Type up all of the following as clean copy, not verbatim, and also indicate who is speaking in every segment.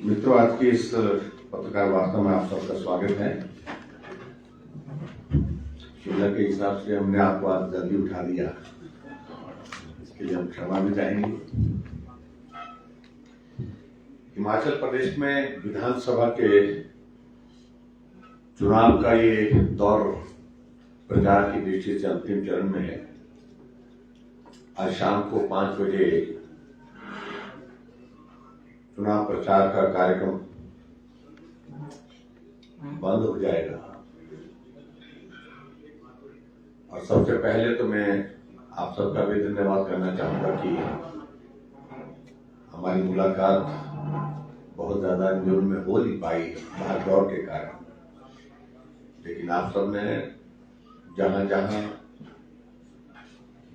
Speaker 1: मित्रों, आज की इस पत्रकार वार्ता में आप सबका स्वागत है। शिमला के हिसाब से हमने आपको आज जल्दी उठा दिया, इसके लिए हम क्षमा भी चाहेंगे। हिमाचल प्रदेश में विधानसभा के चुनाव का ये दौर प्रचार की दृष्टि से अंतिम चरण में है। आज शाम को 5 बजे चुनाव प्रचार का कार्यक्रम बंद हो जाएगा और सबसे पहले तो मैं आप सबका भी धन्यवाद करना चाहूंगा कि हमारी मुलाकात बहुत ज्यादा जून में हो नहीं पाई भाग दौड़ के कारण, लेकिन आप सबने जहां जहां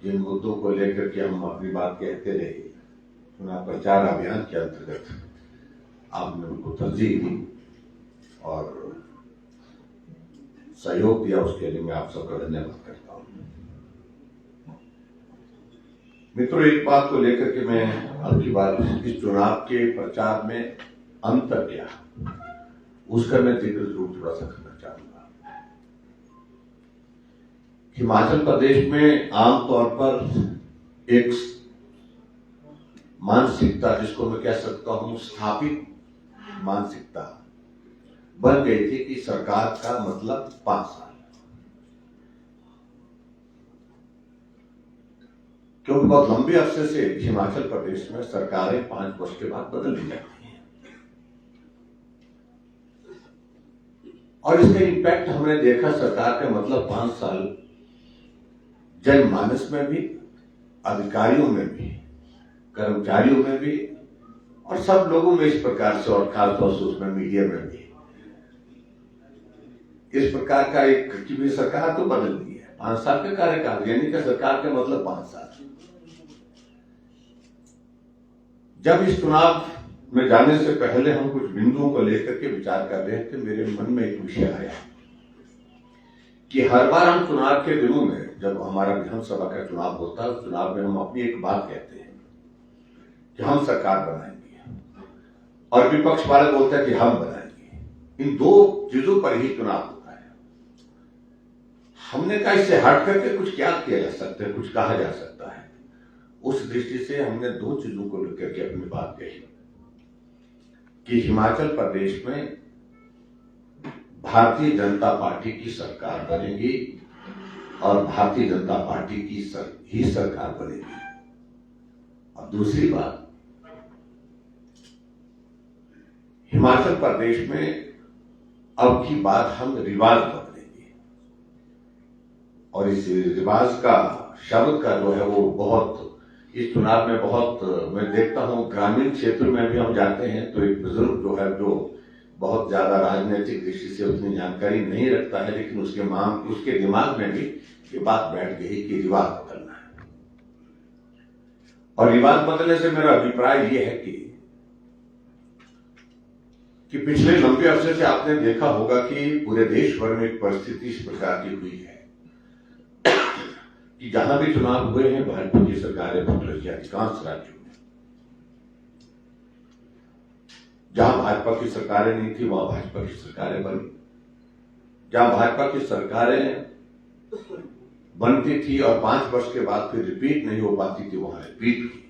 Speaker 1: जिन मुद्दों को लेकर के हम अपनी बात कहते रहे, चुनाव प्रचार अभियान के अंतर्गत आपने उनको तरजीह दी और सहयोग दिया, उसके लिए मैं आप सबका धन्यवाद करता हूं। मित्रों, एक बात को लेकर के मैं अब की बात इस चुनाव के प्रचार में अंतर क्या, उसका मैं जिक्र जरूर थोड़ा सा करना चाहूंगा। हिमाचल प्रदेश में आमतौर पर एक मानसिकता, जिसको मैं कह सकता हूं स्थापित मानसिकता बन गई थी कि सरकार का मतलब 5 साल, क्योंकि बहुत लंबे अरसे से हिमाचल प्रदेश में सरकारें 5 वर्ष के बाद बदल दी जाती हैं और इसका इम्पैक्ट हमने देखा। सरकार का मतलब 5 साल जनमानस में भी, अधिकारियों में भी, कर्मचारियों में भी और सब लोगों में इस प्रकार से, और खासतौर से उसमें मीडिया में भी इस प्रकार का एक कि भी सरकार तो बदल दी है, 5 साल का कार्यकाल, यानी कि सरकार का मतलब 5 साल। जब इस चुनाव में जाने से पहले हम कुछ बिंदुओं को लेकर के विचार कर रहे थे, मेरे मन में एक विषय आया कि हर बार हम चुनाव के दिनों में, जब हमारा विधानसभा का चुनाव होता है, उस चुनाव में हम अपनी एक बात कहते हैं कि हम सरकार बनाएंगे और विपक्ष वाले बोलते हैं कि हम बनाएंगे। इन दो चीजों पर ही चुनाव होता है। हमने कहा इससे हट करके कुछ क्या किया जा सकता है, कुछ कहा जा सकता है। उस दृष्टि से हमने 2 चीजों को लेकर के अपनी बात कही कि हिमाचल प्रदेश में भारतीय जनता पार्टी की सरकार बनेगी और भारतीय जनता पार्टी की ही सरकार बनेगी। और दूसरी बात, हिमाचल प्रदेश में अब की बात हम रिवाज बदलेंगे और इस रिवाज का शब्द का जो है वो बहुत इस चुनाव में बहुत, मैं देखता हूं ग्रामीण क्षेत्र में भी हम जाते हैं तो एक बुजुर्ग जो है, जो बहुत ज्यादा राजनीतिक दृष्टि से उतनी जानकारी नहीं रखता है, लेकिन उसके दिमाग में भी ये बात बैठ गई कि रिवाज बदलना है। और रिवाज बदलने से मेरा अभिप्राय ये है कि पिछले लंबे अरसे से आपने देखा होगा कि पूरे देश भर में एक परिस्थिति इस प्रकार की हुई है कि जहां भी चुनाव हुए हैं भाजपा की सरकारें बन रही है। अधिकांश राज्यों में जहां भाजपा की सरकारें नहीं थी, वहां भाजपा की सरकारें बनी। जहां भाजपा की सरकारें बनती थी और 5 वर्ष के बाद फिर रिपीट नहीं हो पाती थी, वहां रिपीट हुई।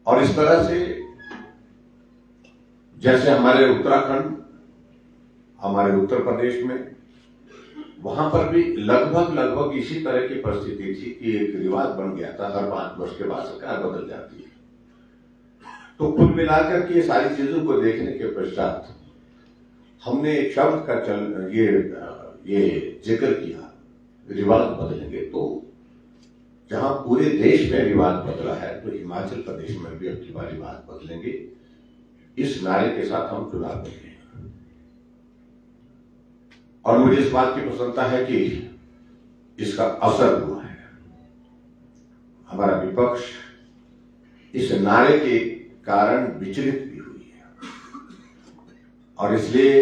Speaker 1: और इस तरह से जैसे हमारे उत्तराखंड, हमारे उत्तर प्रदेश में, वहां पर भी लगभग इसी तरह की परिस्थिति थी कि एक रिवाज बन गया था, हर 5 वर्ष के बाद सरकार बदल जाती है। तो कुल मिलाकर के ये सारी चीजों को देखने के पश्चात हमने एक शब्द का ये जिक्र किया, रिवाज बदलेंगे। तो जहां पूरे देश में रिवाज बदला है, तो हिमाचल प्रदेश में भी अब की बार रिवाज बदलेंगे। इस नारे के साथ हम चुनाव लड़ेंगे और मुझे इस बात की प्रसन्नता है कि इसका असर हुआ है। हमारा विपक्ष इस नारे के कारण विचलित भी हुई है और इसलिए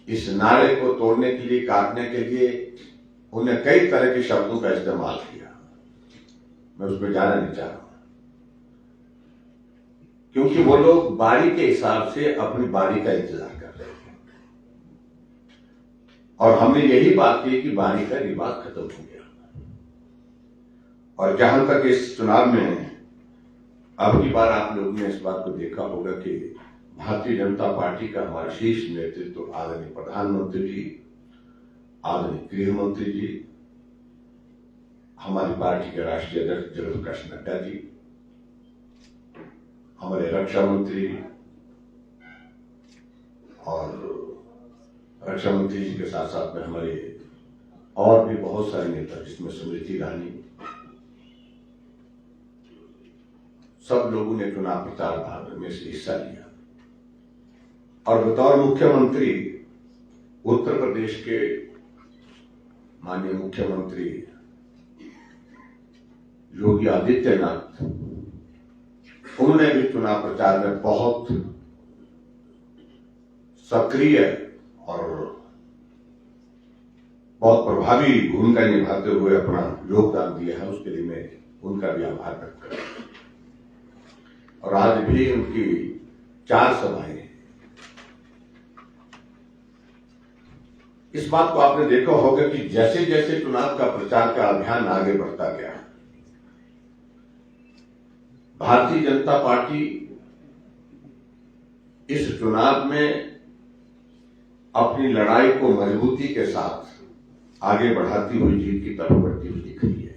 Speaker 1: इस नारे को तोड़ने के लिए, काटने के लिए उन्हें कई तरह के शब्दों का इस्तेमाल किया। मैं उसमें जाना नहीं चाह रहा हूं, क्योंकि वो लोग बारी के हिसाब से अपनी बारी का इंतजार कर रहे हैं और हमने यही बात की कि बारी का रिवाज खत्म हो गया। और जहां तक इस चुनाव में अब की बार आप लोगों ने इस बात को देखा होगा कि भारतीय जनता पार्टी का हमारा शीर्ष नेतृत्व आदरणीय प्रधानमंत्री जी, आदरणीय गृह मंत्री जी, हमारी पार्टी के राष्ट्रीय अध्यक्ष जगत प्रकाश नड्डा जी, हमारे रक्षा मंत्री और रक्षा मंत्री जी के साथ साथ में हमारे और भी बहुत सारे नेता, जिसमें स्मृति ईरानी, सब लोगों ने चुनाव प्रचार भाग में से हिस्सा लिया। और बतौर मुख्यमंत्री उत्तर प्रदेश के माननीय मुख्यमंत्री योगी आदित्यनाथ, उन्होंने भी चुनाव प्रचार में बहुत सक्रिय और बहुत प्रभावी भूमिका निभाते हुए अपना योगदान दिया है। उसके लिए मैं उनका भी आभार व्यक्त करता हूं। और आज भी उनकी 4 सभाएं, इस बात को आपने देखा होगा कि जैसे जैसे चुनाव का प्रचार का अभियान आगे बढ़ता गया, भारतीय जनता पार्टी इस चुनाव में अपनी लड़ाई को मजबूती के साथ आगे बढ़ाती हुई जीत की तरफ बढ़ती हुई दिख रही है।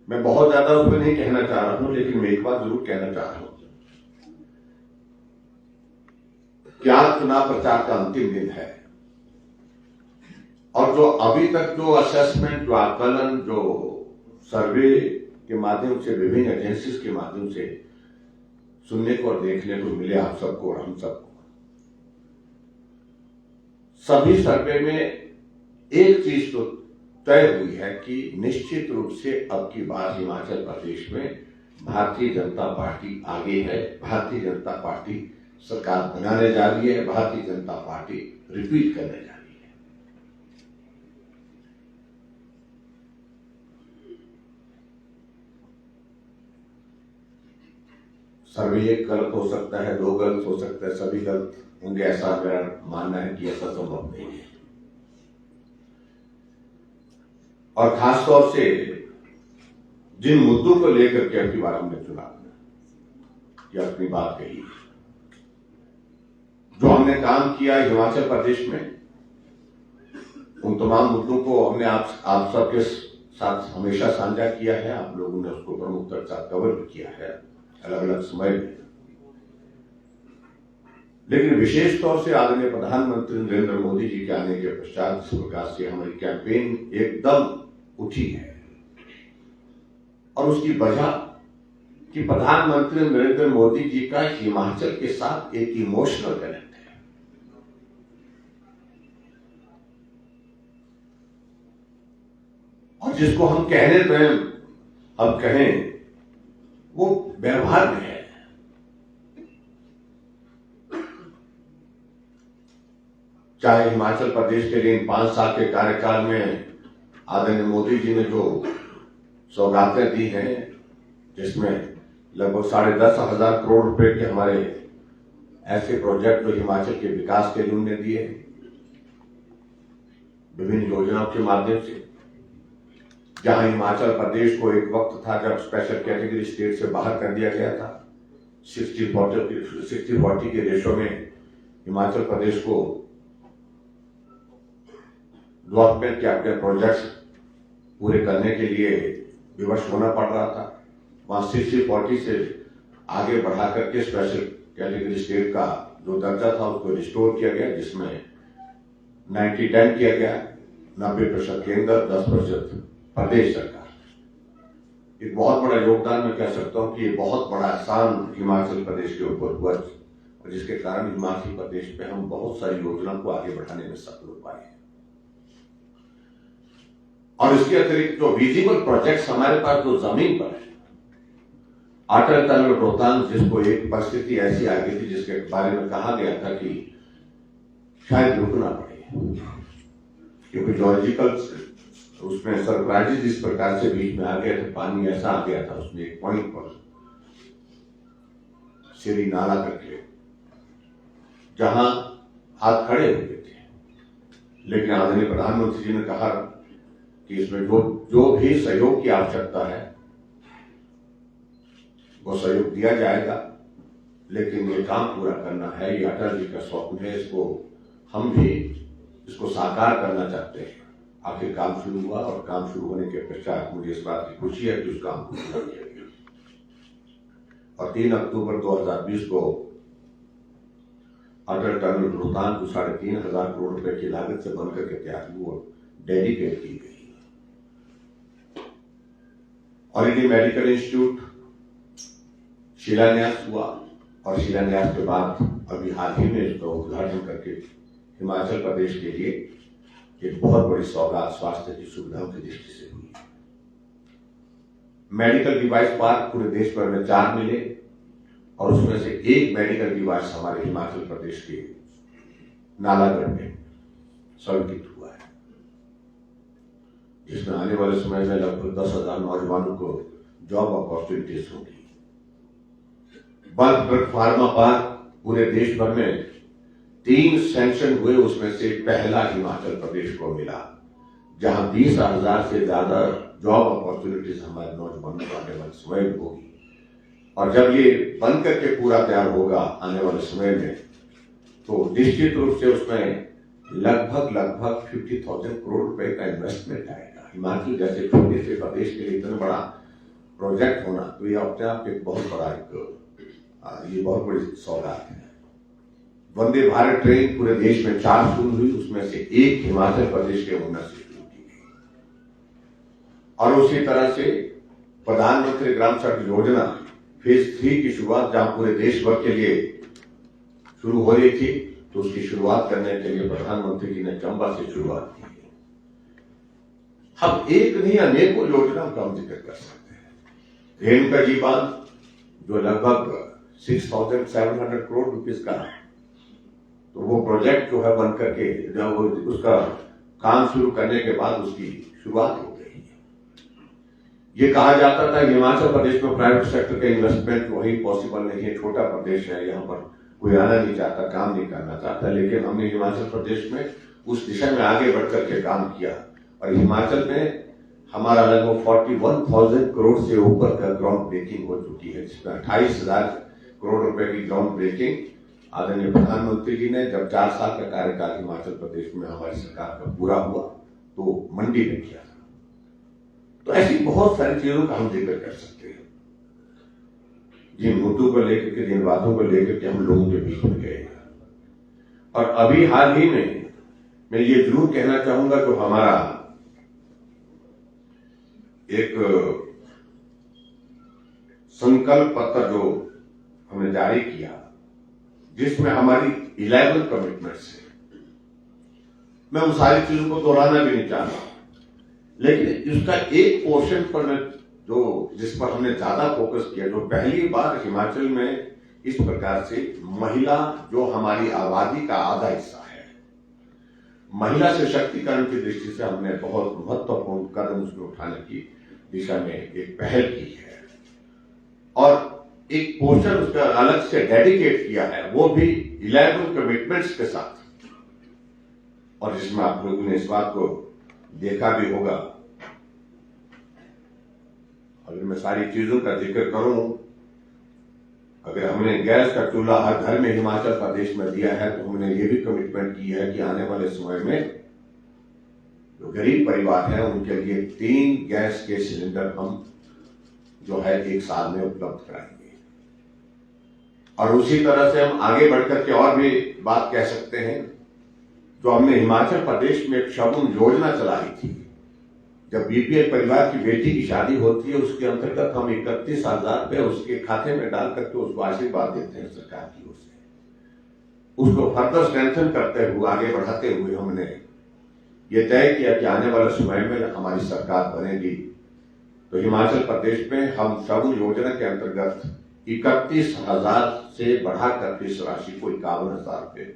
Speaker 1: मैं बहुत ज्यादा उसमें नहीं कहना चाह रहा हूं, लेकिन मैं एक बात जरूर कहना चाह रहा हूं कि आज चुनाव प्रचार का अंतिम दिन है और जो अभी तक जो असेसमेंट, जो आकलन, जो सर्वे के माध्यम से, विभिन्न एजेंसीज के माध्यम से सुनने को और देखने को मिले आप सबको और हम सबको, सभी सर्वे में एक चीज तो तय हुई है कि निश्चित रूप से अब की बार हिमाचल प्रदेश में भारतीय जनता पार्टी आगे है। भारतीय जनता पार्टी सरकार बनाने जा रही है। भारतीय जनता पार्टी रिपीट करने जा रही है। सर्वे एक गलत हो सकता है, 2 गलत हो सकता है, सभी गलत होंगे, ऐसा मेरा मानना है कि ऐसा संभव नहीं है। और खासतौर से जिन मुद्दों को लेकर के अगली बार हमने चुनाव में अपनी बात कही, जो हमने काम किया हिमाचल प्रदेश में, उन तमाम मुद्दों को हमने आप सबके साथ हमेशा साझा किया है। आप लोगों ने उसको प्रमुखता के साथ कवर भी किया है अलग अलग समय में। लेकिन विशेष तौर से आदरणीय प्रधानमंत्री नरेंद्र मोदी जी के आने के पश्चात इस प्रकार से हमारी कैंपेन एकदम उठी है और उसकी वजह कि प्रधानमंत्री नरेंद्र मोदी जी का हिमाचल के साथ एक इमोशनल कनेक्ट है। और जिसको हम कहने पे हम कहें वो व्यवहार में है। चाहे हिमाचल प्रदेश के लिए 5 साल के कार्यकाल में आदरणीय मोदी जी ने जो सौगातें दी हैं, जिसमें लगभग 10,500 करोड़ रुपए के हमारे ऐसे प्रोजेक्ट जो हिमाचल के विकास के लिए उन्होंने दिए, विभिन्न योजनाओं के माध्यम से, जहां हिमाचल प्रदेश को एक वक्त था जब स्पेशल कैटेगरी स्टेट से बाहर कर दिया गया था, 60-40 के रेशो में हिमाचल प्रदेश को डेवलपमेंट के अपने प्रोजेक्ट्स पूरे करने के लिए विवश होना पड़ रहा था। वहां 60-40 से आगे बढ़ा करके स्पेशल कैटेगरी स्टेट का जो दर्जा था उसको रिस्टोर किया गया, जिसमें 90-10 किया गया, 90% केंद्र, 10% प्रदेश सरकार। एक बहुत बड़ा योगदान मैं कह सकता हूं कि ये बहुत बड़ा एहसान हिमाचल प्रदेश के ऊपर हुआ और जिसके कारण हिमाचल प्रदेश पे हम बहुत सारी योजनाओं को आगे बढ़ाने में सफल हो पाए। और इसके अतिरिक्त जो विजिबल प्रोजेक्ट्स हमारे पास जो जमीन पर है, अटल टनल रोहतांग, जिसको एक परिस्थिति ऐसी आ गई थी जिसके बारे में कहा गया था कि शायद रुकना पड़े, क्योंकि लॉजिकल उसमें सरप्राइजेज इस प्रकार से बीच में आ गए थे, पानी ऐसा आ गया था उसमें एक पॉइंट पर सीढ़ी नाला करके, जहां हाथ खड़े हुए थे। लेकिन आदरणीय प्रधानमंत्री जी ने कहा कि इसमें जो भी सहयोग की आवश्यकता है वो सहयोग दिया जाएगा, लेकिन ये काम पूरा करना है, ये अटल जी का स्वप्न है, इसको हम भी इसको साकार करना चाहते हैं। आखिर काम शुरू हुआ और काम शुरू होने के पश्चात मुझे इस बात की खुशी है कि उस काम को पूरा किया गया और 3 अक्टूबर 2020 को अटल टनल रोहतांग को 3,500 करोड़ रुपए की लागत से बनकर के तैयार हुई और डेडिकेट की गई। ऑल इंडिया मेडिकल इंस्टीट्यूट शिलान्यास हुआ और शिलान्यास के बाद अभी हाल ही में इसका उद्घाटन करके हिमाचल प्रदेश के लिए एक बहुत बड़ी सौगात स्वास्थ्य की सुविधाओं की दृष्टि से हुई। मेडिकल डिवाइस पार्क पूरे देश भर में 4 मिले और उसमें से एक मेडिकल डिवाइस हमारे हिमाचल प्रदेश के नालागढ़ में स्वीकृत हुआ है, जिसमें आने वाले समय में लगभग 10,000 नौजवानों को जॉब अपॉर्चुनिटीज होगी। बल्क ड्रग फार्मा पार्क पूरे देश भर में 3 सैंक्शन हुए, उसमें से पहला हिमाचल प्रदेश को मिला, जहां 20,000 से ज्यादा जॉब अपॉर्चुनिटीज हमारे नौजवानों को आने वाले समय में होगी। और जब ये बनकर के पूरा तैयार होगा आने वाले समय में, तो निश्चित रूप से उसमें लगभग 50,000 करोड़ रुपए का इन्वेस्टमेंट आएगा। हिमाचल जैसे छोटे से प्रदेश के लिए इतना बड़ा प्रोजेक्ट होना, तो ये अपने आप एक बहुत बड़ा ये बहुत बड़ी सौगात है। वंदे भारत ट्रेन पूरे देश में 4 शुरू हुई, उसमें से एक हिमाचल प्रदेश के ऊना से शुरू की गई। और उसी तरह से प्रधानमंत्री ग्राम सड़क योजना फेज 3 की शुरुआत, जहां पूरे देश भर के लिए शुरू हो रही थी, तो उसकी शुरुआत करने के लिए प्रधानमंत्री जी ने चंबा से शुरुआत की। हम एक नहीं अनेकों योजनाओं का हम जिक्र कर सकते हैं। रेणुका जी बांध जो लगभग 6,700 करोड़ रुपीस का, तो वो प्रोजेक्ट जो है बनकर के जब उसका काम शुरू करने के बाद उसकी शुरुआत हो गई। ये कहा जाता था हिमाचल प्रदेश में प्राइवेट सेक्टर का इन्वेस्टमेंट वही पॉसिबल नहीं है, छोटा प्रदेश है, यहाँ पर कोई आना नहीं चाहता, काम नहीं करना चाहता। लेकिन हमने हिमाचल प्रदेश में उस दिशा में आगे बढ़कर के काम किया और हिमाचल में हमारा लगभग 41,000 करोड़ से ऊपर का ग्राउंड ब्रेकिंग हो चुकी है, जिसमें 28,000 करोड़ रुपए की ग्राउंड ब्रेकिंग आदरणीय प्रधानमंत्री जी ने जब 4 साल का कार्यकाल हिमाचल प्रदेश में हमारी सरकार का पूरा हुआ तो मंडी में किया था। तो ऐसी बहुत सारी चीजों का हम जिक्र कर सकते हैं, जिन मुद्दों को लेकर के, जिन बातों को लेकर के हम लोगों के बीच में गए। और अभी हाल ही में मैं ये जरूर कहना चाहूंगा, जो हमारा एक संकल्प पत्र जो हमने जारी किया, जिसमें हमारी 11 कमिटमेंट्स है, मैं उन सारी चीजों को दोहराना भी नहीं चाहता, लेकिन इसका एक पोर्शन पर मैं जिस पर हमने ज्यादा फोकस किया, जो पहली बार हिमाचल में इस प्रकार से महिला जो हमारी आबादी का आधा हिस्सा है, महिला सशक्तिकरण की दृष्टि से हमने बहुत महत्वपूर्ण कदम उसमें उठाने की दिशा में एक पहल की है और एक पोर्शन उसका अलग से डेडिकेट किया है, वो भी 11 कमिटमेंट्स के साथ। और जिसमें आप लोगों ने इस बात को देखा भी होगा, अगर मैं सारी चीजों का जिक्र करूं, अगर हमने गैस का चूल्हा हर घर में हिमाचल प्रदेश में दिया है, तो हमने ये भी कमिटमेंट की है कि आने वाले समय में जो गरीब परिवार है उनके लिए 3 गैस के सिलेंडर हम जो है 1 साल में उपलब्ध कराएंगे। और उसी तरह से हम आगे बढ़कर के और भी बात कह सकते हैं, जो हमने हिमाचल प्रदेश में एक शगुन योजना चलाई थी। जब बीपीएल परिवार की बेटी की शादी होती है, उसके अंतर्गत हम 31,000 रुपए उसके खाते में डाल करके उसको आशीर्वाद देते हैं सरकार की ओर से। उसको फर्दर स्ट्रेंथन करते हुए, आगे बढ़ाते हुए हमने ये तय किया कि आने वाले समय में हमारी सरकार बनेगी तो हिमाचल प्रदेश में हम शगुन योजना के अंतर्गत 31,000 से बढ़ा करके इस राशि को 51,000 रुपए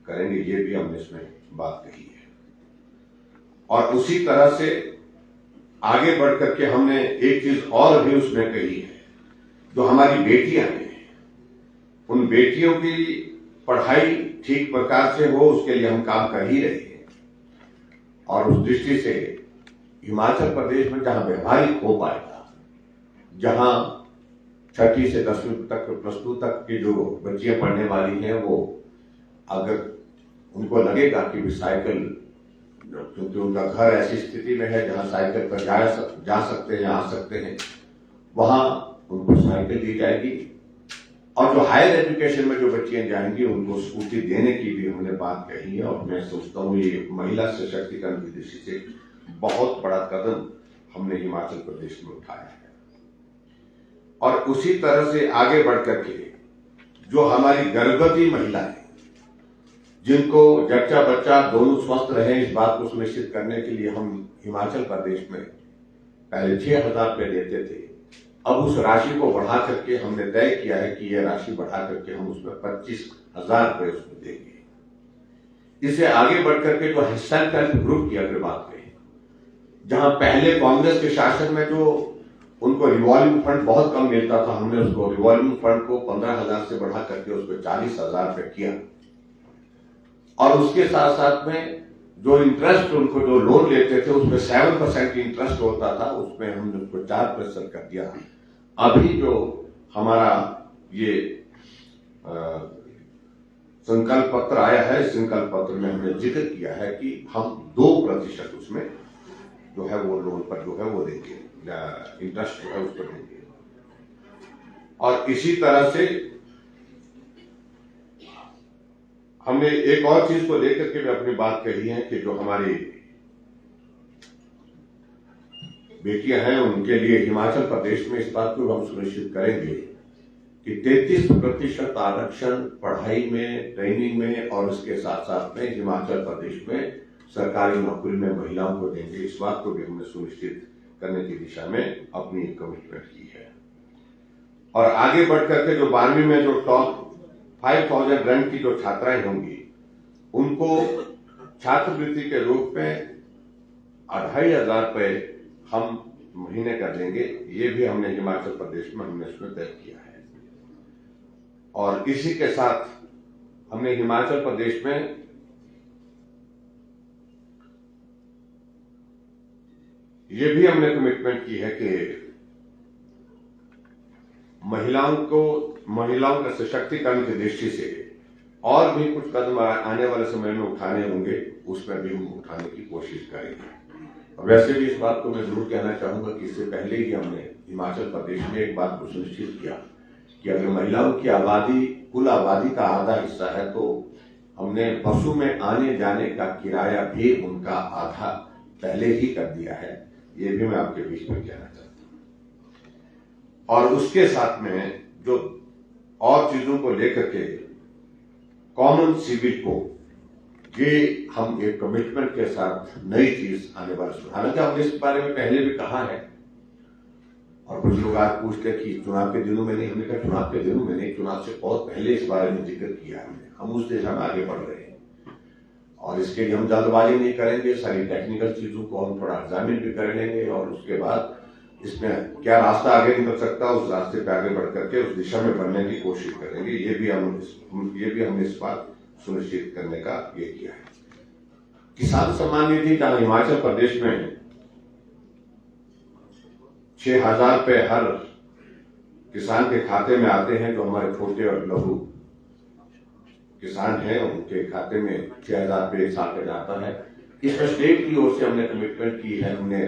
Speaker 1: करेंगे। ये भी हमने इसमें बात कही है। और उसी तरह से आगे बढ़ करके हमने एक चीज और भी उसमें कही है, जो हमारी बेटियां हैं, उन बेटियों की पढ़ाई ठीक प्रकार से हो, उसके लिए हम काम कर ही रहे हैं। और उस दृष्टि से हिमाचल प्रदेश में जहां व्यवहारिक हो पाएगा, जहां 6ठी से 10वीं तक प्लस 2 तक की जो बच्चियां पढ़ने वाली हैं, वो अगर उनको लगेगा कि भी साइकिल, क्योंकि उनका घर ऐसी स्थिति में है जहां साइकिल पर जा सकते हैं, आ सकते हैं, वहां उनको साइकिल दी जाएगी। और जो हायर एजुकेशन में जो बच्चियां जाएंगी उनको स्कूटी देने की भी हमने बात कही है। और मैं सोचता हूँ ये महिला सशक्तिकरण की दृष्टि से बहुत बड़ा कदम हमने हिमाचल प्रदेश में उठाया है। और उसी तरह से आगे बढ़ करके जो हमारी गर्भवती महिलाएं, जिनको जच्चा बच्चा दोनों स्वस्थ रहे, इस बात को सुनिश्चित करने के लिए हम हिमाचल प्रदेश में पहले 6,000 रुपये देते थे। अब उस राशि को बढ़ा करके हमने तय किया है कि यह राशि बढ़ा करके हम उसमें 25,000 रुपये उसमें देंगे। इससे आगे बढ़ करके जो सेल्फ हेल्प ग्रुप की अगर बात करें, जहां पहले कांग्रेस के शासन में जो उनको रिवॉल्विंग फंड बहुत कम मिलता था, हमने उसको रिवॉल्विंग फंड को 15,000 से बढ़ा करके उसको 40,000 रुपये किया। और उसके साथ साथ में जो इंटरेस्ट उनको जो लोन लेते थे उसमें 7% इंटरेस्ट होता था, उसमें हमने उसको 4% कर दिया। अभी जो हमारा ये संकल्प पत्र आया है, इस संकल्प पत्र में हमने जिक्र किया है कि हम 2% उसमें जो है वो लोन पर जो है वो देंगे, इंटरेस्ट जो है उस पर देंगे। और इसी तरह से हमने एक और चीज को लेकर के भी अपनी बात कही है कि जो हमारी बेटियां हैं उनके लिए हिमाचल प्रदेश में इस बात को हम सुनिश्चित करेंगे कि 33% आरक्षण पढ़ाई में, ट्रेनिंग में और उसके साथ साथ में हिमाचल प्रदेश में सरकारी नौकरी में महिलाओं को देंगे। इस बात को भी हमने सुनिश्चित करने की दिशा में अपनी कमिटमेंट की है। और आगे बढ़ करके जो 12वीं में जो टॉप 5,000 रैंक की जो छात्राएं होंगी, उनको छात्रवृत्ति के रूप में 2,500 रुपये हम महीने का देंगे। ये भी हमने हिमाचल प्रदेश में हमने इसमें तय किया है। और इसी के साथ हमने हिमाचल प्रदेश में ये भी हमने कमिटमेंट की है कि महिलाओं का सशक्तिकरण की दृष्टि से और भी कुछ कदम आने वाले समय में उठाने होंगे, उसमें भी हम उठाने की कोशिश करेंगे। वैसे भी इस बात को मैं जरूर कहना चाहूंगा कि इससे पहले ही हमने हिमाचल प्रदेश में एक बात को सुनिश्चित किया कि अगर महिलाओं की आबादी कुल आबादी का आधा हिस्सा है, तो हमने बसों में आने जाने का किराया भी उनका आधा पहले ही कर दिया है। ये भी मैं आपके बीच में कहना चाहता हूं। और उसके साथ में जो और चीजों को लेकर के कॉमन सिविल को, ये हम एक कमिटमेंट के साथ नई चीज आने वाले, हालांकि हमने इस बारे में पहले भी कहा है। और कुछ लोग आज पूछते हैं कि चुनाव के दिनों में नहीं, हमने कहा चुनाव के दिनों में नहीं, चुनाव से बहुत पहले इस बारे में जिक्र किया हमने। हम उस दिशा में आगे बढ़ रहे हैं और इसके लिए हम जल्दबाजी नहीं करेंगे। सारी टेक्निकल चीजों को हम थोड़ा एग्जामिन भी कर लेंगे और उसके बाद इसमें क्या रास्ता आगे निकल सकता है, उस रास्ते पे आगे बढ़ करके उस दिशा में बढ़ने की कोशिश करेंगे। ये भी हमने इस बात सुनिश्चित करने का ये किया है। किसान सम्मान निधि जहां हिमाचल प्रदेश में 6,000 रुपये हर किसान के खाते में आते हैं, जो हमारे छोटे और लघु किसान हैं उनके खाते में 6,000 रुपये एक साल का जाता है। इसमें स्टेट की ओर से हमने कमिटमेंट की है हमने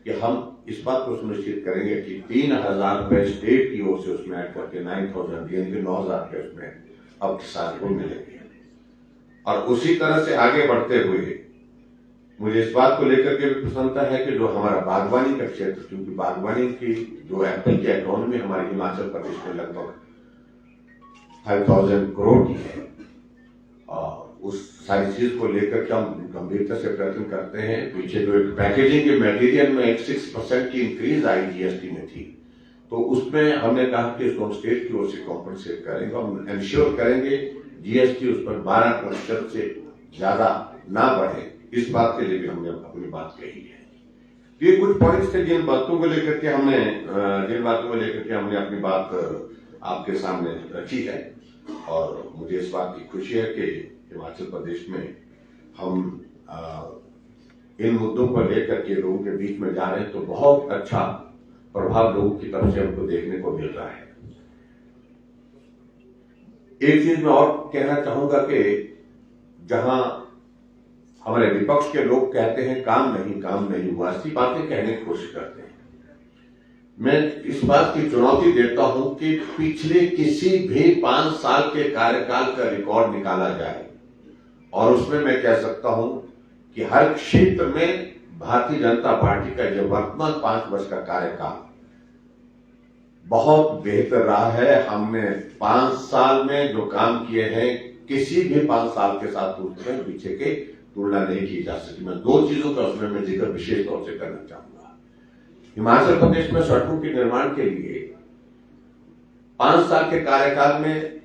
Speaker 1: कि हम इस बात को सुनिश्चित करेंगे कि 3,000 रुपये स्टेट की ओर से उसमें ऐड करके 9,000 यानी 9,000 रुपये उसमें अब किसान को मिलेंगे। और उसी तरह से आगे बढ़ते हुए मुझे इस बात को लेकर के भी प्रसन्नता है कि जो हमारा बागवानी का क्षेत्र, क्योंकि बागवानी की जो एप्पल की इकोनॉमी हमारे हिमाचल प्रदेश में लगभग 5,000 करोड़ की है, और उस सारी चीज को लेकर के हम गंभीरता से प्रयत्न करते हैं। पीछे जो एक पैकेजिंग के मटेरियल में 6% की इंक्रीज आई जीएसटी में थी, तो उसमें हमने कहा कि इसको हम स्टेट की ओर से कॉम्पनसेट करेंगे। हम इंश्योर करेंगे जीएसटी उस पर 12% से ज्यादा ना बढ़े, इस बात के लिए भी हमने अपनी बात कही है। ये कुछ पॉइंट्स थे जिन बातों को लेकर के हमने अपनी बात आपके सामने रखी है। और मुझे इस बात की खुशी है कि हिमाचल प्रदेश में हम इन मुद्दों को लेकर के लोगों के बीच में जा रहे हैं, तो बहुत अच्छा प्रभाव लोगों की तरफ से हमको देखने को मिल रहा है। एक चीज मैं और कहना चाहूंगा कि जहां हमारे विपक्ष के लोग कहते हैं काम नहीं हुआ, ऐसी बातें कहने की कोशिश करते हैं, मैं इस बात की चुनौती देता हूं कि पिछले किसी भी 5 साल के कार्यकाल का रिकॉर्ड निकाला जाए और उसमें मैं कह सकता हूं कि हर क्षेत्र में भारतीय जनता पार्टी का जो वर्तमान 5 वर्ष का कार्यकाल बहुत बेहतर रहा है। हमने 5 साल में जो काम किए हैं किसी भी 5 साल के साथ पीछे के तुलना नहीं की जा सकती। मैं 2 चीजों का उसमें मैं जिक्र विशेष तौर से करना चाहूंगा। हिमाचल प्रदेश में सड़कों के निर्माण के लिए 5 साल के कार्यकाल में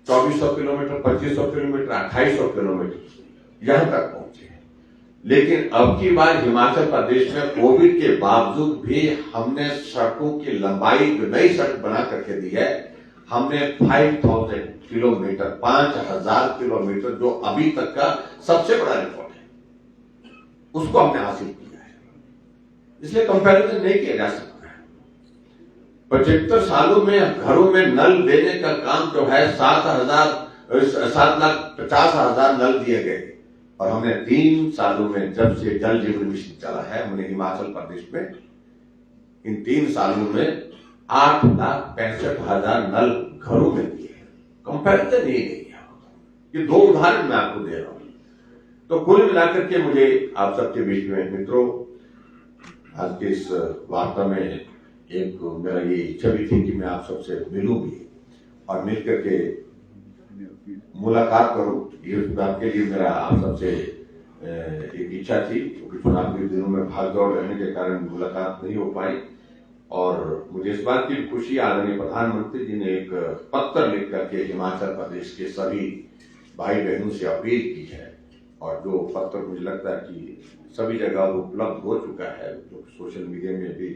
Speaker 1: 2400 किलोमीटर, 2500 किलोमीटर, 2800 किलोमीटर यहां तक पहुंचे हैं। लेकिन अब की बार हिमाचल प्रदेश में कोविड के बावजूद भी हमने सड़कों की लंबाई जो नई सड़क बना करके दी है, हमने 5000 किलोमीटर, 5000 किलोमीटर, जो अभी तक का सबसे बड़ा रिकॉर्ड है, उसको हमने हासिल किया है। इसलिए कंपैरिजन नहीं किया जा सकता है। 75 सालों में घरों में नल देने का काम जो है 7,50,000 नल दिए गए, और हमने 3 सालों में जब से जल जीवन मिशन चला है, हमने हिमाचल प्रदेश में इन 3 सालों में 8,65,000 नल घरों में दिए हैं। कंपैरिजन नहीं है। ये 2 उदाहरण मैं आपको दे रहा हूं। तो कुल मिलाकर के मुझे आप सबके बीच में मित्रों, आज के इस वार्ता में एक मेरा ये इच्छा भी थी कि मैं आप सबसे मिलूं भी और मिल करके मुलाकात करूं। ये बात के लिए मेरा आप सबसे एक इच्छा थी, क्योंकि चुनाव के दिनों में भाग दौड़ रहने के कारण मुलाकात नहीं हो पाई। और मुझे इस बात की खुशी, आदरणीय प्रधानमंत्री जी ने एक पत्र लिख करके हिमाचल प्रदेश के सभी भाई बहनों से अपील की है, और जो पत्र मुझे लगता है कि सभी जगह उपलब्ध हो चुका है, जो सोशल मीडिया में भी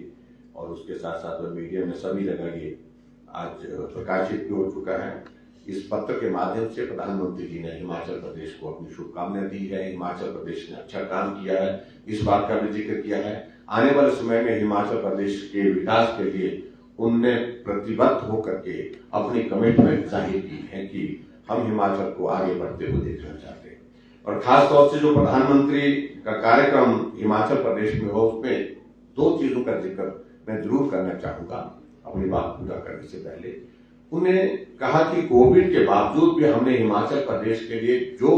Speaker 1: और उसके साथ साथ मीडिया में सभी जगह ये आज प्रकाशित भी हो चुका है। इस पत्र के माध्यम से प्रधानमंत्री जी ने हिमाचल प्रदेश को अपनी शुभकामनाएं दी है। हिमाचल प्रदेश ने अच्छा काम किया है, इस बात का भी जिक्र किया है। आने वाले समय में हिमाचल प्रदेश के विकास के लिए उनने प्रतिबद्ध होकर के अपनी कमिटमेंट जाहिर की है कि हम हिमाचल को आगे बढ़ते हुए देखना चाहते हैं। और खास तौर से जो प्रधानमंत्री का कार्यक्रम हिमाचल प्रदेश में हो, उसमें 2 चीजों का जिक्र मैं जरूर करना चाहूंगा अपनी बात पूरा करने से पहले। उन्हें कहा कि कोविड के बावजूद भी हमने हिमाचल प्रदेश के लिए जो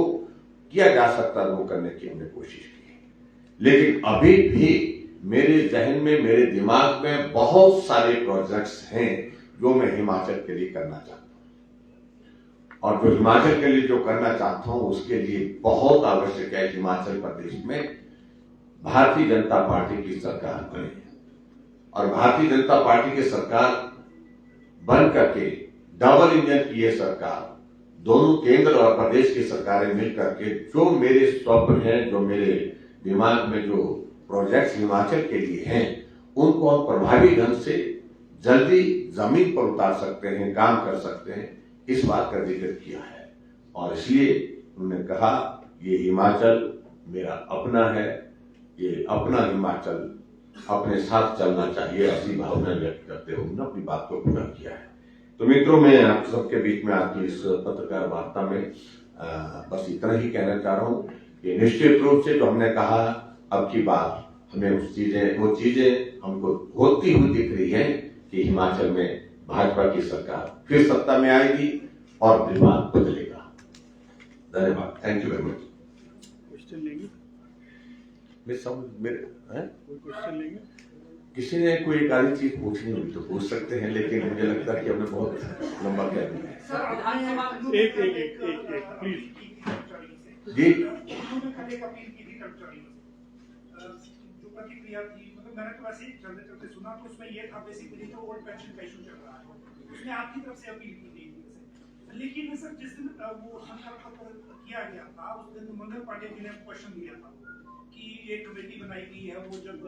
Speaker 1: किया जा सकता वो करने की हमने कोशिश की, लेकिन अभी भी मेरे जहन में, मेरे दिमाग में बहुत सारे प्रोजेक्ट्स हैं जो मैं हिमाचल के लिए करना चाहता हूं। और जो हिमाचल के लिए जो करना चाहता हूं उसके लिए बहुत आवश्यक है हिमाचल प्रदेश में भारतीय जनता पार्टी की सरकार बने, और भारतीय जनता पार्टी की सरकार बन करके डबल इंजन की यह सरकार, दोनों केंद्र और प्रदेश की सरकारें मिलकर के जो मेरे स्वप्न हैं, जो मेरे दिमाग में जो प्रोजेक्ट्स हिमाचल के लिए हैं, उनको हम प्रभावी ढंग से जल्दी जमीन पर उतार सकते हैं, काम कर सकते हैं, इस बात का जिक्र किया है। और इसलिए उन्होंने कहा ये हिमाचल मेरा अपना है, ये अपना हिमाचल अपने साथ चलना चाहिए, ऐसी भावना व्यक्त करते हुए उन्होंने अपनी बात को पूरा किया है। तो मित्रों, मैं आप सबके बीच में आपकी इस पत्रकार वार्ता में बस इतना ही कहना चाह रहा हूं कि निश्चित रूप से जो हमने कहा, अब की बात हमें वो चीजें हमको होती हुई दिख रही है कि हिमाचल में भाजपा की सरकार फिर सत्ता में आएगी और विवाद बदलेगा। धन्यवाद। Thank you very much.
Speaker 2: Question लेंगे?
Speaker 1: कोई क्वेश्चन लेंगे? किसी ने कोई एक आधी चीज पूछनी हुई तो पूछ सकते हैं, लेकिन मुझे लगता है कि हमने बहुत लंबा कह दिया है।
Speaker 2: एक प्लीज
Speaker 1: जी।
Speaker 3: जो प्रतिक्रिया थी, मतलब मैंने तो ऐसे ही चलते चलते सुना, तो उसमें ये था बेसिकली जो ओल्ड पेंशन का इशू चल रहा है, उसमें आपकी तरफ से अपील की गई थी। लेकिन सर जिस दिन वो संकल्प पत्र किया गया था, उस दिन मंगल पांडे जी ने क्वेश्चन दिया था कि एक कमेटी बनाई गई है वो जब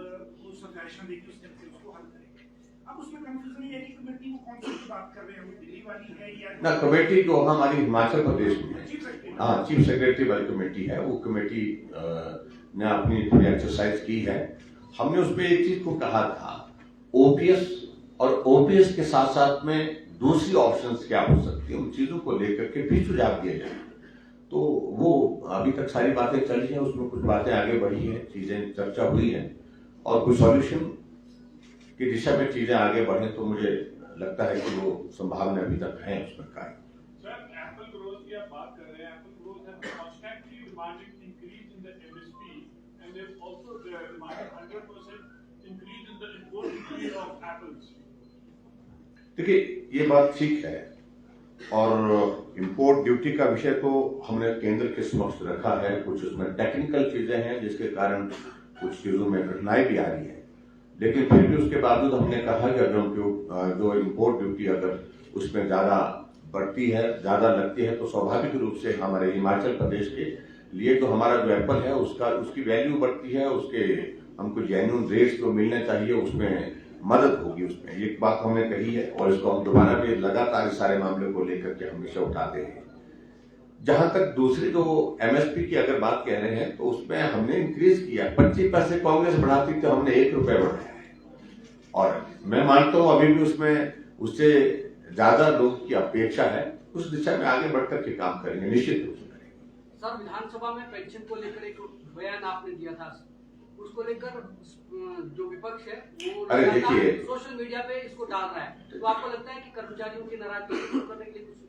Speaker 3: वो फैशन देखी उस टाइम से उसको हल करेंगे। अब उसमें कंफ्यूजन ये है कि कमेटी वो कौन सी बात कर रहे हैं, वो दिल्ली वाली है या
Speaker 1: ना कमेटी जो हमारी हिमाचल प्रदेश में है,
Speaker 3: चीफ सेक्रेटरी?
Speaker 1: हाँ चीफ सेक्रेटरी वाली कमेटी है, वो कमेटी ने अपनी थोड़ी एक्सरसाइज की है। हमने उसमें एक चीज को कहा था, ओपीएस और ओपीएस के साथ साथ में दूसरी ऑप्शंस क्या हो सकती है, उन चीजों को लेकर के भी सुझाव दिए जाए। तो वो अभी तक सारी बातें चली हैं, उसमें कुछ बातें आगे बढ़ी हैं, चीजें चर्चा हुई हैं और कुछ सॉल्यूशन की दिशा में चीजें आगे बढ़े तो मुझे लगता है कि वो संभावना अभी तक है उसमें काय।
Speaker 4: Sir, Apple growth की आप बात कर रहे हैं, Apple growth has constantly demanded increase in the MSP and they've also demanded 100% increase in the import duty of apples.
Speaker 1: देखिए ये बात ठीक है और इंपोर्ट ड्यूटी का विषय तो हमने केंद्र के समक्ष रखा है। कुछ उसमें टेक्निकल चीजें हैं जिसके कारण कुछ चीजों में कठिनाई भी आ रही है, लेकिन फिर भी उसके बावजूद हमने कहा कि अगर जो इंपोर्ट ड्यूटी अगर उसमें ज्यादा बढ़ती है, ज्यादा लगती है, तो स्वाभाविक रूप से हमारे हिमाचल प्रदेश के लिए जो हमारा जो एप्पल है उसकी वैल्यू बढ़ती है, उसके हमको जेन्युइन रेट्स जो मिलने चाहिए उसमें मदद होगी। उसमें एक बात हमने कही है और इसको हम दोबारा भी लगातार इस सारे मामले को लेकर के हमेशा उठाते हैं। जहां तक दूसरी जो एमएसपी की अगर बात कह रहे हैं तो उसमें हमने इंक्रीज किया, 25 पैसे कांग्रेस बढ़ाती तो हमने 1 रुपया बढ़ाया है और मैं मानता हूं अभी भी उसमें उससे ज्यादा लोग की अपेक्षा है। उस दिशा में आगे बढ़कर के काम करेंगे, निश्चित रूप से करेंगे।
Speaker 5: सर, विधानसभा में पेंशन को लेकर एक बयान आपने दिया था, उसको लेकर जो विपक्ष है वो
Speaker 1: अरे देखिए,
Speaker 5: सोशल मीडिया पे इसको डाल रहा है, तो आपको लगता है कि कर्मचारियों की नाराजगी को दूर करने के लिए कुछ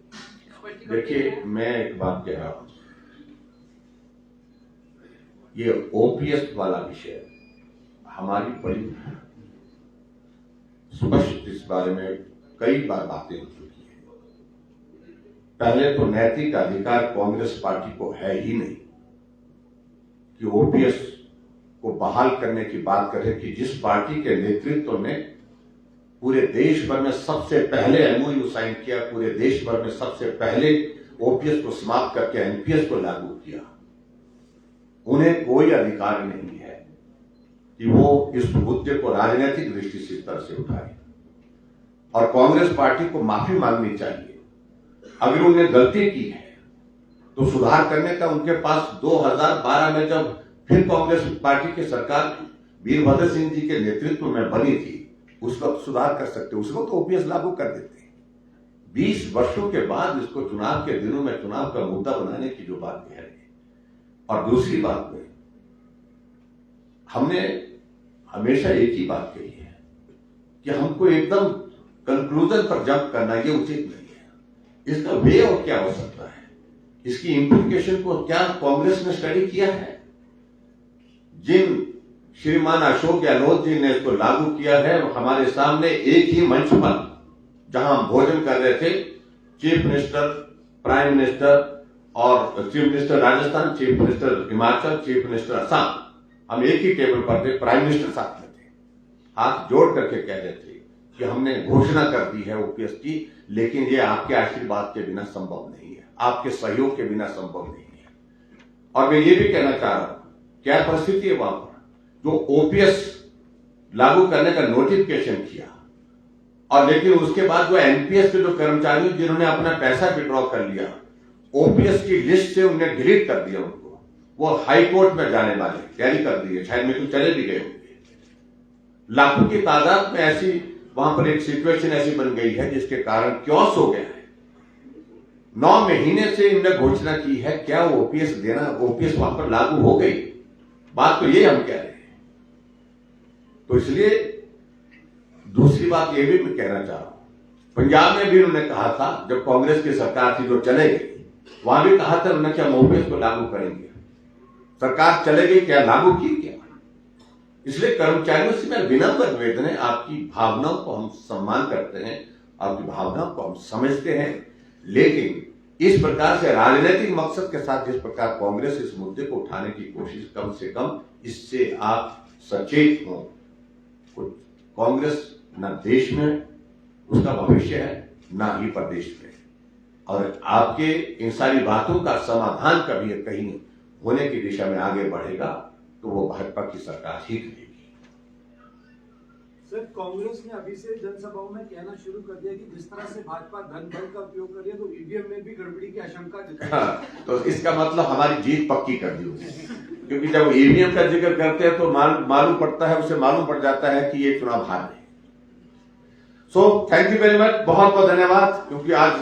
Speaker 5: स्पष्टीकरण?
Speaker 1: देखिए मैं एक बात कह रहा हूं, ये ओपीएस वाला विषय हमारी बड़ी स्पष्ट इस बारे में कई बार बातें हो चुकी है। पहले तो नैतिक अधिकार कांग्रेस पार्टी को है ही नहीं कि ओपीएस को बहाल करने की बात करे कि जिस पार्टी के नेतृत्व में पूरे देश भर में सबसे पहले एमओयू साइन किया, पूरे देश भर में सबसे पहले ओपीएस को समाप्त करके एनपीएस को लागू किया, उन्हें कोई अधिकार नहीं है कि वो इस मुद्दे को राजनीतिक दृष्टि से इस तरह से उठाए। और कांग्रेस पार्टी को माफी मांगनी चाहिए। अगर उन्हें गलती की है तो सुधार करने का उनके पास 2012 में जब फिर कांग्रेस पार्टी की सरकार वीरभद्र सिंह जी के नेतृत्व में बनी थी, उस वक्त सुधार कर सकते, उस वक्त ओपीएस लागू कर देते। 20 वर्षों के बाद इसको चुनाव के दिनों में चुनाव का मुद्दा बनाने की जो बात कह रहे हैं। और दूसरी बात में हमने हमेशा एक ही बात कही है कि हमको एकदम कंक्लूजन पर जंप करना ये उचित नहीं है। इसका वे और क्या हो सकता है, इसकी इंप्लीकेशन को क्या कांग्रेस ने स्टडी किया है? जिन श्रीमान अशोक गहलोत जी ने इसको लागू किया है, हमारे सामने एक ही मंच पर जहां हम भोजन कर रहे थे, चीफ मिनिस्टर, प्राइम मिनिस्टर और chief minister Rajasthan, chief minister Himachal, chief minister Assam, हम एक ही टेबल पर थे, प्राइम मिनिस्टर साथ में थे, हाथ जोड़ करके कह रहे थे कि हमने घोषणा कर दी है ओपीएस की, लेकिन ये आपके आशीर्वाद के बिना संभव नहीं है, आपके सहयोग के बिना संभव नहीं है। और मैं ये भी कहना चाह रहा हूं, क्या परिस्थिति है वहां पर जो ओपीएस लागू करने का नोटिफिकेशन किया और लेकिन उसके बाद जो एनपीएस के जो कर्मचारी जिन्होंने अपना पैसा विड्रॉ कर लिया, ओपीएस की लिस्ट से उन्हें डिलीट कर दिया, उनको वो हाई कोर्ट में जाने वाले जारी कर दिए, शायद में तो चले भी गए होंगे। लाखों की तादाद में ऐसी वहां पर एक सिचुएशन ऐसी बन गई है जिसके कारण क्योस हो गया है। 9 महीने से इन्होंने घोषणा की है, क्या ओपीएस देना, ओपीएस वहां पर लागू हो गई? बात तो ये हम कह रहे हैं। तो इसलिए दूसरी बात ये भी मैं कहना चाह रहा हूं, पंजाब में भी उन्होंने कहा था जब कांग्रेस की सरकार थी जो चले गई, वहां भी कहा था उन्होंने क्या हम ओपीएस को लागू करेंगे। सरकार चले गई, क्या लागू की क्या? इसलिए कर्मचारियों से मैं विनम्र निवेदन है, आपकी भावनाओं को हम सम्मान करते हैं, आपकी भावनाओं को हम समझते हैं, लेकिन इस प्रकार से राजनीतिक मकसद के साथ जिस प्रकार कांग्रेस इस मुद्दे को उठाने की कोशिश, कम से कम इससे आप सचेत हों। कांग्रेस न देश में उसका भविष्य है, ना ही प्रदेश में, और आपके इन सारी बातों का समाधान कभी कहीं होने की दिशा में आगे बढ़ेगा तो तो वो भाजपा की सरकार ही करेगी।
Speaker 6: सर, कांग्रेस ने अभी से जनसभाओं में कहना शुरू कर दिया कि जिस तरह से भाजपा धन बल का उपयोग कर रही है तो ईवीएम में भी गड़बड़ी की आशंका जताई।
Speaker 1: हाँ, तो इसका मतलब हमारी जीत पक्की कर दी उसने, क्योंकि जब ईवीएम का जिक्र करते हैं तो मालूम पड़ता है, उसे मालूम पड़ जाता है कि ये चुनाव हार रहे। So thank you very much, बहुत बहुत धन्यवाद, क्योंकि आज